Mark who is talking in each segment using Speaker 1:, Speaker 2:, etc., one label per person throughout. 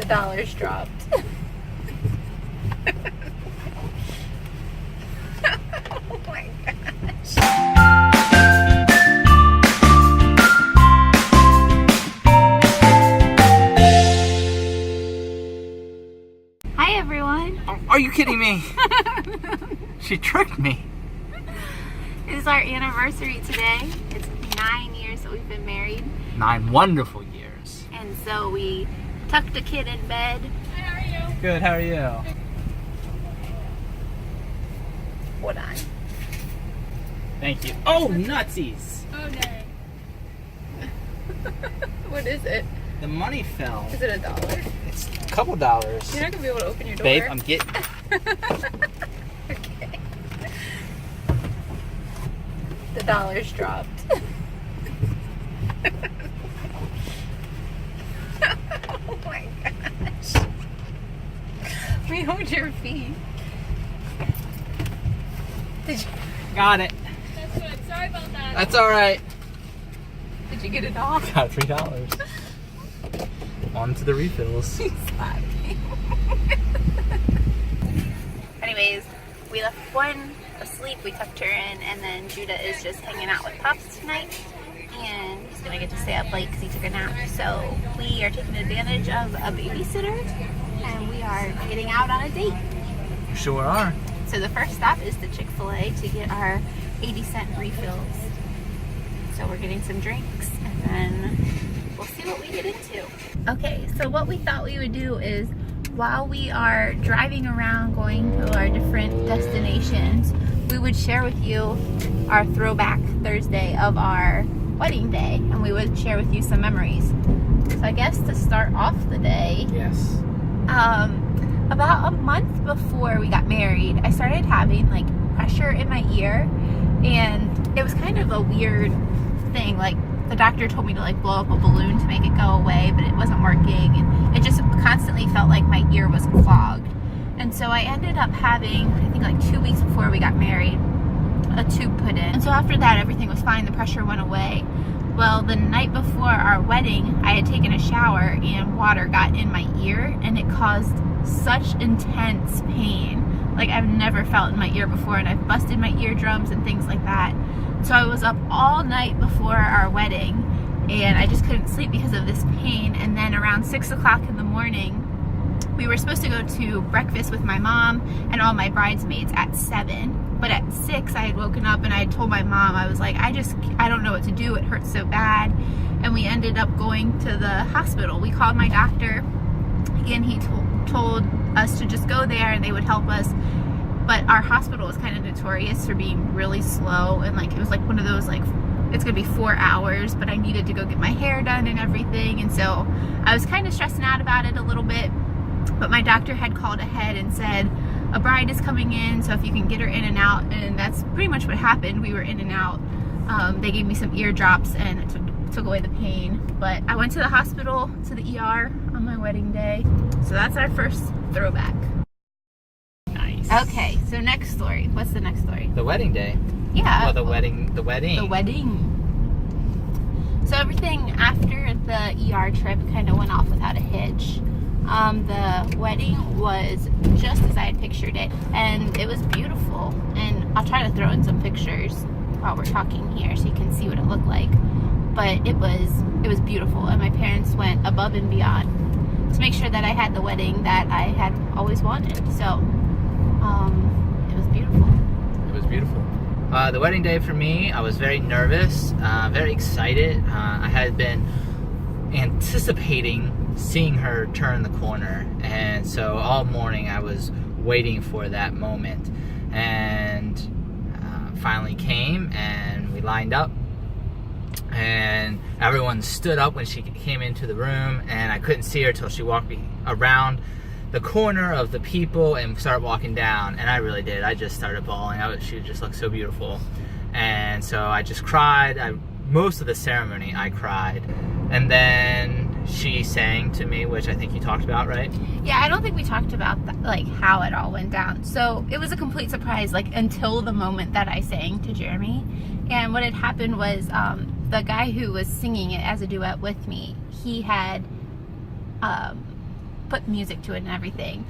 Speaker 1: The dollar's dropped. Oh my gosh. Hi everyone.
Speaker 2: Are you kidding me? She tricked me.
Speaker 1: It is our anniversary today. It's 9 years that we've been married.
Speaker 2: 9 wonderful years.
Speaker 1: And so we tucked a kid in bed.
Speaker 3: Hi, how are you?
Speaker 2: Good, how are you?
Speaker 1: Hold on.
Speaker 2: Thank you. Oh, nutsies!
Speaker 3: Oh, dang.
Speaker 1: What is it?
Speaker 2: The money fell.
Speaker 1: Is it $1?
Speaker 2: It's a couple dollars.
Speaker 1: You're not gonna be able to open your door.
Speaker 2: Babe, I'm getting...
Speaker 1: Okay. The dollar's dropped. Oh my gosh. Let me hold your feet. Did you?
Speaker 2: Got it.
Speaker 3: That's good. Sorry about that.
Speaker 2: That's alright.
Speaker 1: Did you get it all?
Speaker 2: Got $3. On to the refills.
Speaker 1: Anyways, we left one asleep, we tucked her in, and then Judah is just hanging out with Pops tonight. And he's gonna get to stay up late because he took a nap. So we are taking advantage of a babysitter and we are getting out on a date.
Speaker 2: You sure are.
Speaker 1: So the first stop is the Chick-fil-A to get our 80-cent refills. So we're getting some drinks and then we'll see what we get into. Okay, so what we thought we would do is while we are driving around going to our different destinations, we would share with you our throwback Thursday of our wedding day, and we would share with you some memories. So I guess to start off the day,
Speaker 2: Yes.
Speaker 1: about a month before we got married, I started having like pressure in my ear, and it was kind of a weird thing. Like the doctor told me to like blow up a balloon to make it go away, but it wasn't working, and it just constantly felt like my ear was clogged. And so I ended up having, I think like 2 weeks before we got married, a tube put in. And so after that, everything was fine. The pressure went away. Well, the night before our wedding, I had taken a shower and water got in my ear and it caused such intense pain. Like I've never felt in my ear before, and I've busted my eardrums and things like that. So I was up all night before our wedding and I just couldn't sleep because of this pain. And then around 6 o'clock in the morning, we were supposed to go to breakfast with my mom and all my bridesmaids at 7. But at 6, I had woken up and I had told my mom, I was like, I don't know what to do. It hurts so bad. And we ended up going to the hospital. We called my doctor and he told us to just go there and they would help us. But our hospital was kind of notorious for being really slow, and like it was like one of those like, it's gonna be 4 hours, but I needed to go get my hair done and everything. And so I was kind of stressing out about it a little bit. But my doctor had called ahead and said, a bride is coming in, so if you can get her in and out. And that's pretty much what happened. We were in and out. They gave me some ear drops and it took away the pain. But I went to the hospital, to the ER on my wedding day. So that's our first throwback.
Speaker 2: Nice.
Speaker 1: Okay, so next story. What's the next story?
Speaker 2: The wedding day.
Speaker 1: Yeah.
Speaker 2: Well, the wedding.
Speaker 1: The wedding. So everything after the ER trip kind of went off without a hitch. The wedding was just as I had pictured it, and it was beautiful. And I'll try to throw in some pictures while we're talking here so you can see what it looked like. But it was beautiful, and my parents went above and beyond to make sure that I had the wedding that I had always wanted. So it was beautiful.
Speaker 2: It was beautiful. The wedding day for me, I was very nervous, very excited. I had been anticipating seeing her turn the corner, and so all morning I was waiting for that moment, and finally came, and we lined up, and everyone stood up when she came into the room, and I couldn't see her till she walked around the corner of the people and started walking down, and I really did. I just started bawling. She just looked so beautiful, and so I just cried. Most of the ceremony I cried, and then she sang to me, which I think you talked about, right?
Speaker 1: Yeah, I don't think we talked about that, like how it all went down. So it was a complete surprise, like until the moment that I sang to Jeremy. And what had happened was the guy who was singing it as a duet with me, he had put music to it and everything.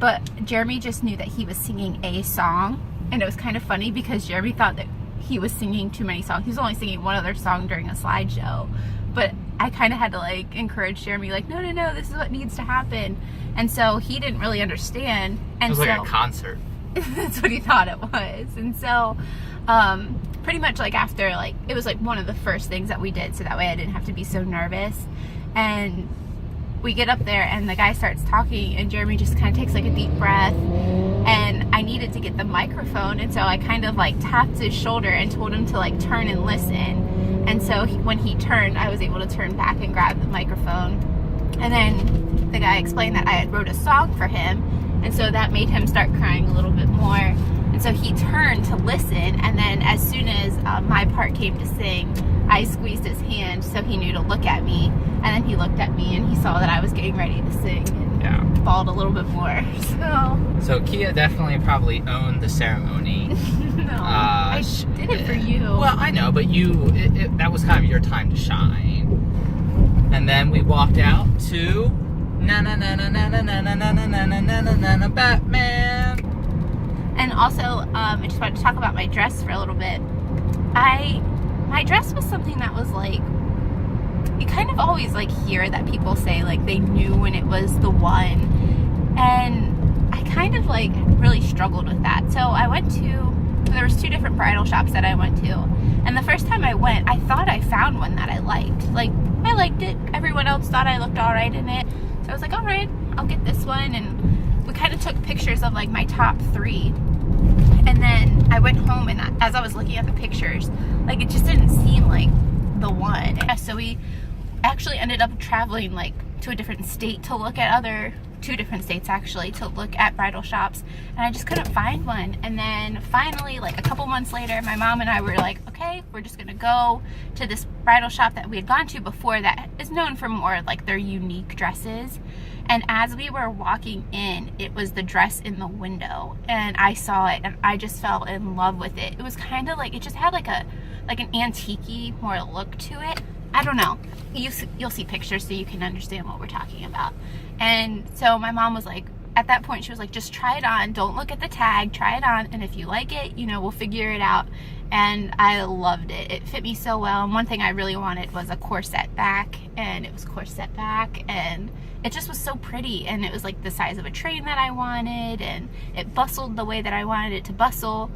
Speaker 1: But Jeremy just knew that he was singing a song, and it was kind of funny because Jeremy thought that he was singing too many songs. He was only singing one other song during a slideshow, but I kind of had to like encourage Jeremy, like, no, this is what needs to happen. And so he didn't really understand. And
Speaker 2: it was like a concert.
Speaker 1: That's what he thought it was. And so pretty much like after, like, it was like one of the first things that we did, so that way I didn't have to be so nervous. And we get up there and the guy starts talking, and Jeremy just kind of takes like a deep breath, and I needed to get the microphone, and so I kind of like tapped his shoulder and told him to like turn and listen. And so when he turned, I was able to turn back and grab the microphone. And then the guy explained that I had wrote a song for him, and so that made him start crying a little bit more. And so he turned to listen, and then as soon as my part came to sing, I squeezed his hand so he knew to look at me. And then he looked at me and he saw that I was getting ready to sing, and bawled a little bit more.
Speaker 2: So Kia definitely probably owned the ceremony.
Speaker 1: No, I did it for you.
Speaker 2: Well, I know, but that was kind of your time to shine. And then we walked out to na na na na na na na na na na na na na na Batman.
Speaker 1: And also, I just wanted to talk about my dress for a little bit. My dress was something that was like, you kind of always like hear that people say like they knew when it was the one, and I kind of like really struggled with that. So there was 2 different bridal shops that I went to, and the first time I went, I thought I found one that I liked. Like, I liked it. Everyone else thought I looked all right in it, so I was like, all right, I'll get this one. And we kind of took pictures of like my top 3. And then I went home, and as I was looking at the pictures, like it just didn't seem like the one. So we actually ended up traveling like to a different state to look at 2 different states actually, to look at bridal shops, and I just couldn't find one. And then finally, like a couple months later, my mom and I were like, okay, we're just gonna go to this bridal shop that we had gone to before that is known for more like their unique dresses. And as we were walking in, it was the dress in the window, and I saw it and I just fell in love with it. It was kind of like, it just had like an antique-y more look to it. I don't know. You'll see pictures so you can understand what we're talking about. And so my mom was like, at that point, she was like, just try it on. Don't look at the tag. Try it on. And if you like it, we'll figure it out. And I loved it. It fit me so well. And one thing I really wanted was a corset back. And it was corset back. And it just was so pretty. And it was like the size of a train that I wanted. And it bustled the way that I wanted it to bustle.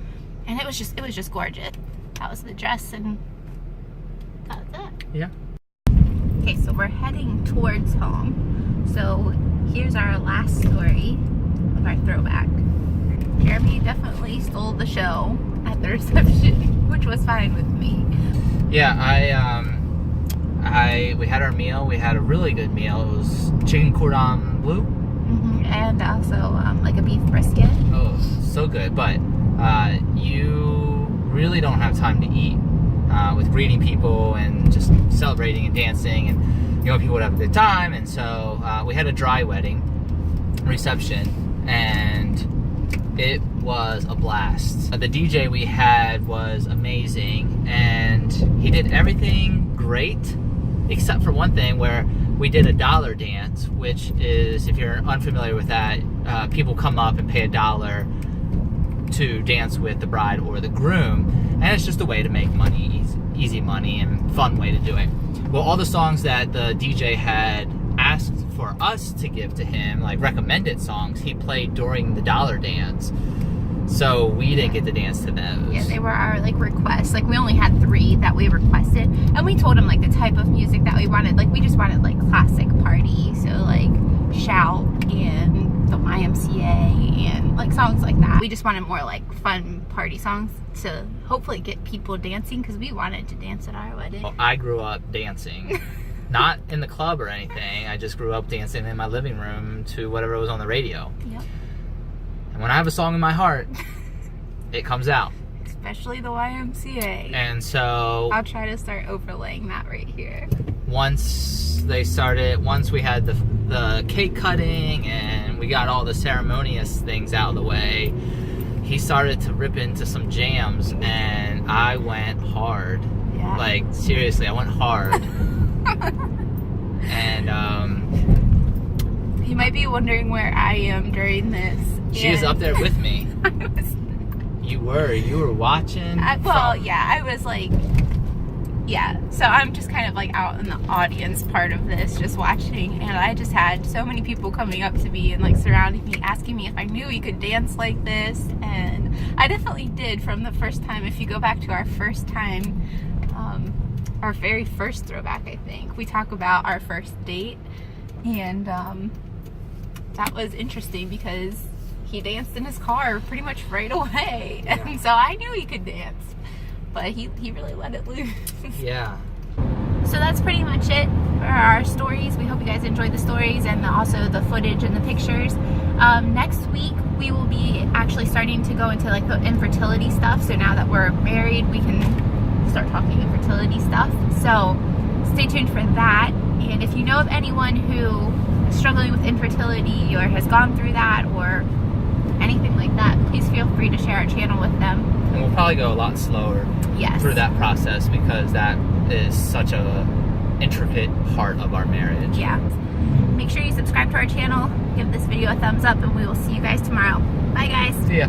Speaker 1: And it was just gorgeous. That was the dress, and that was it.
Speaker 2: Yeah.
Speaker 1: Okay, so we're heading towards home. So here's our last story of our throwback. Jeremy definitely stole the show at the reception, which was fine with me.
Speaker 2: Yeah, we had our meal. We had a really good meal. It was chicken cordon bleu.
Speaker 1: And also like a beef brisket.
Speaker 2: Oh, so good. But you really don't have time to eat with greeting people and just celebrating and dancing, and you want people to have a good time. And so we had a dry wedding reception, and it was a blast. The DJ we had was amazing, and he did everything great except for one thing, where we did a dollar dance, which is, if you're unfamiliar with that, people come up and pay $1 to dance with the bride or the groom, and it's just a way to make money, easy money, and fun way to do it. Well, all the songs that the DJ had asked for us to give to him, like recommended songs, he played during the dollar dance, so we didn't get to dance to those. Yeah, they were our like requests. Like, we only had 3 that we requested, and we told him like the type of music that we wanted. Like, we just wanted like classic party, so like Shout and the YMCA and like songs like that. We just wanted more like fun party songs to hopefully get people dancing, because we wanted to dance at our wedding. Well, I grew up dancing. Not in the club or anything. I just grew up dancing in my living room to whatever was on the radio. Yep. And when I have a song in my heart, it comes out. Especially the YMCA. And so I'll try to start overlaying that right here. Once we had the cake cutting and we got all the ceremonious things out of the way, he started to rip into some jams, and I went hard. Yeah. Like, seriously, I went hard. And
Speaker 1: he might be wondering where I am during this.
Speaker 2: She was up there with me.
Speaker 1: I was,
Speaker 2: You were watching.
Speaker 1: I was like, yeah. So I'm just kind of like out in the audience part of this, just watching, and I just had so many people coming up to me and like surrounding me, asking me if I knew you could dance like this, and I definitely did from the first time. If you go back to our first time, our very first throwback, I think we talk about our first date, and that was interesting because he danced in his car pretty much right away, and so I knew he could dance, but he really let it loose.
Speaker 2: Yeah.
Speaker 1: So that's pretty much it for our stories. We hope you guys enjoyed the stories and also the footage and the pictures. Next week we will be actually starting to go into like the infertility stuff. So now that we're married, we can start talking infertility stuff. So stay tuned for that. And if you know of anyone who is struggling with infertility or has gone through that or anything like that, please feel free to share our channel with them.
Speaker 2: And we'll probably go a lot slower through that process because that is such a intricate part of our marriage.
Speaker 1: Yeah. Make sure you subscribe to our channel, give this video a thumbs up, and we will see you guys tomorrow. Bye guys.
Speaker 2: See ya.